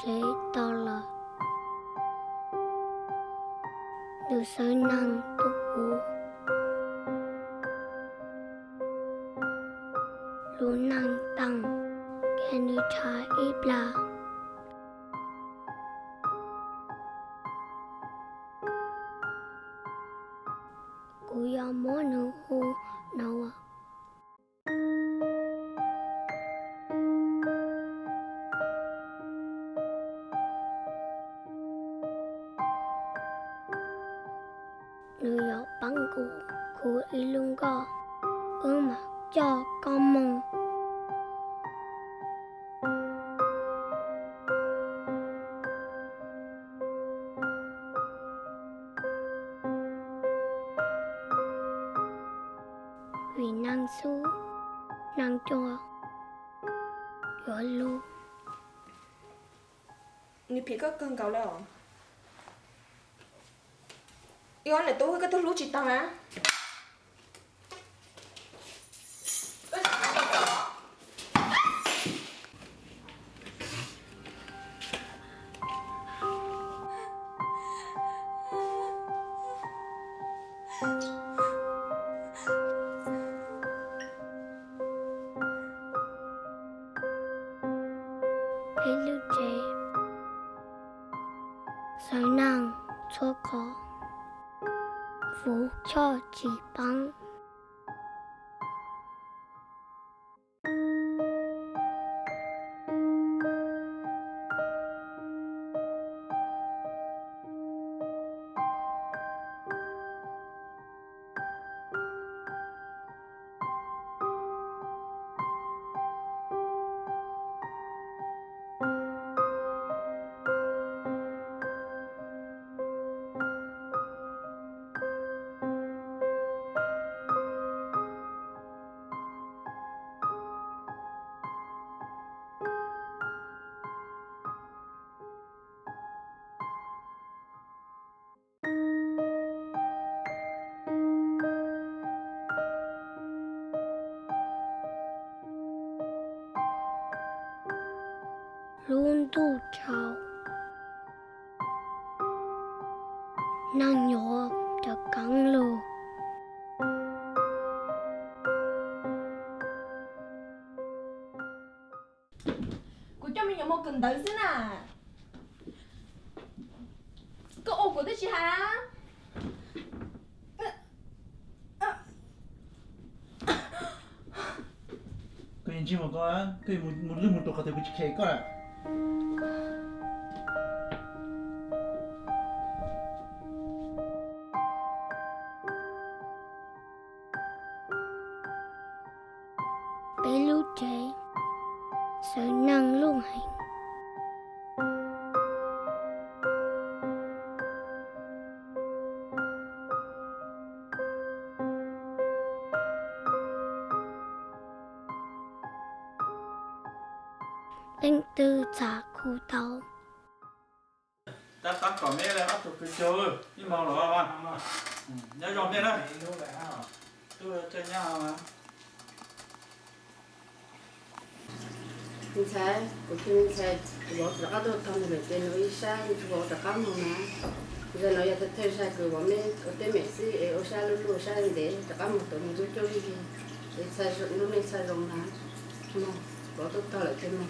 chế to là được sới năng tục vụ lũ năng tăng kẻ nữ trái ít là cú ya mô nữ hô nào à nữ dạo bắn cú y lung co mà cho con mong vì năng su năng cho giỏi lu 你皮个更高了。伊讲来多个都录几档啊？陪lưu chế sới năng chua khó vũ cho chỉ bằng luôn tu trào năng nhỏ cho cắn lù cô cho mình một cần tới xí nè. Cô ổ của tôi chị hả? cái gì mà có cái một lưng một tổ có thể bị chết có à bé lưu chế sới năng luôn hành anh tư trả khu tàu ta tắt cỏ mẹ là bắt được cái chơi nhưng mà nó mà nhớ dọn thế này tôi chơi nhau mà mình sai, mình sai, bỏ tất cả đồ tham được tiền nói sai, bỏ tất cả mọi thứ. Bây giờ nói là thay sai cứ bỏ mình, ở đây mình xí, ở sai luôn luôn sai để tất cả mọi thứ mình giúp cho đi, để sai lúc này sai rồi mà, bỏ tất cả lại cho mình.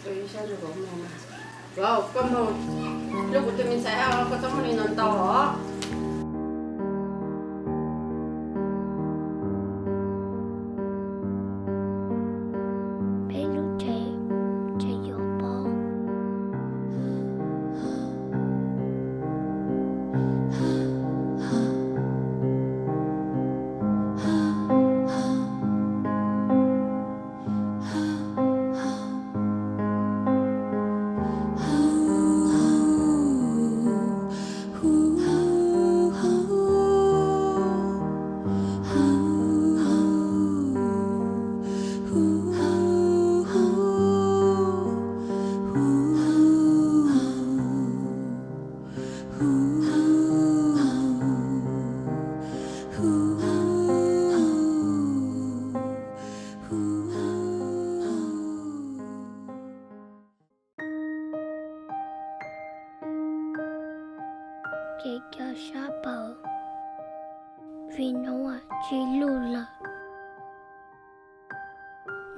Rồi sai rồi bỏ mình mà. Wow, come on, lúc của mình sai, có tấm mình non to. bé lưu chế chế gió bó Ooh. 给叫沙宝，vì nó chỉ lù lờ,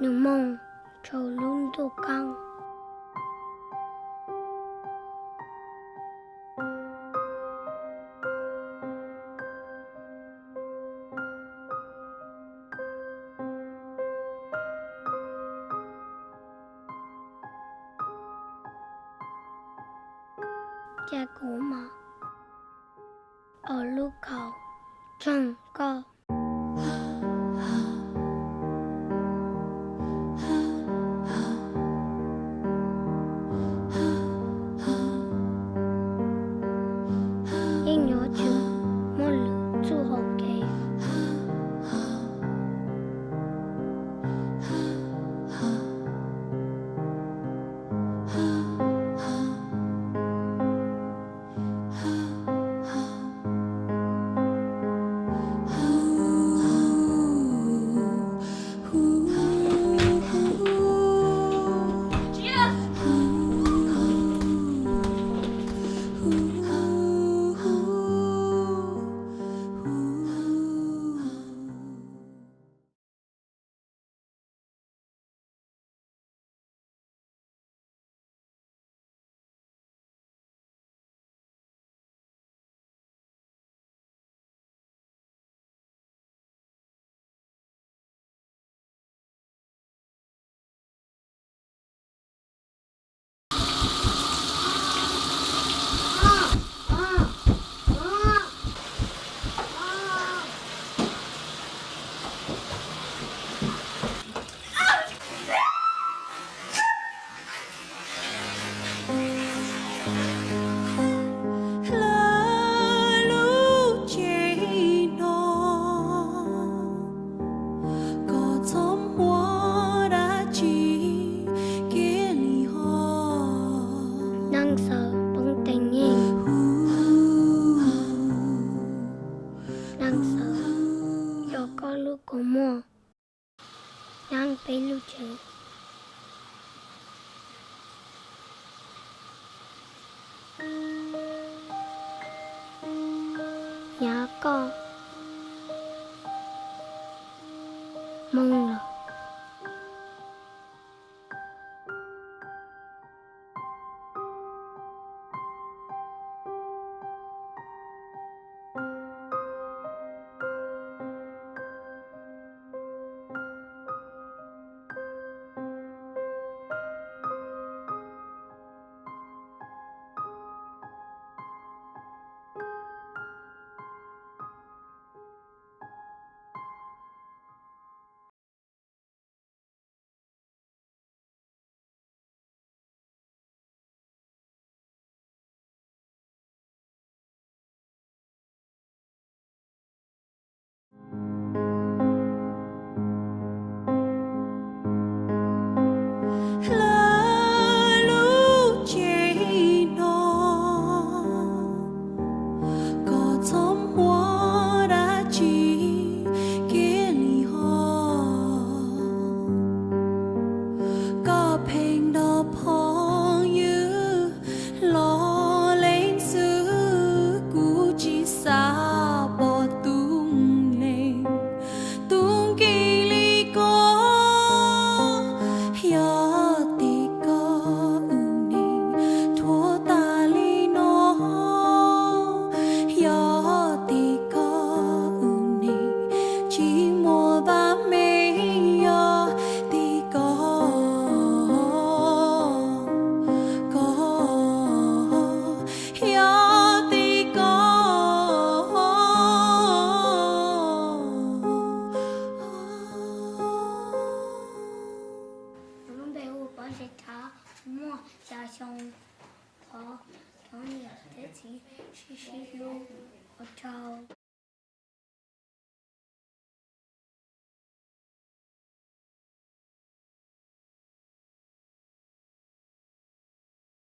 nụ mông trầu luôn tô căng. Cha của mà ở lúc khẩu chẳng có nhưng nhớ chứ một lửa chu hậu kế năng sợ bằng tình nhìn năng sợ do có lúc của mùa năng bị lưu trữ nhà con mong là mua gia xong có nhiều thế thì luôn ở trâu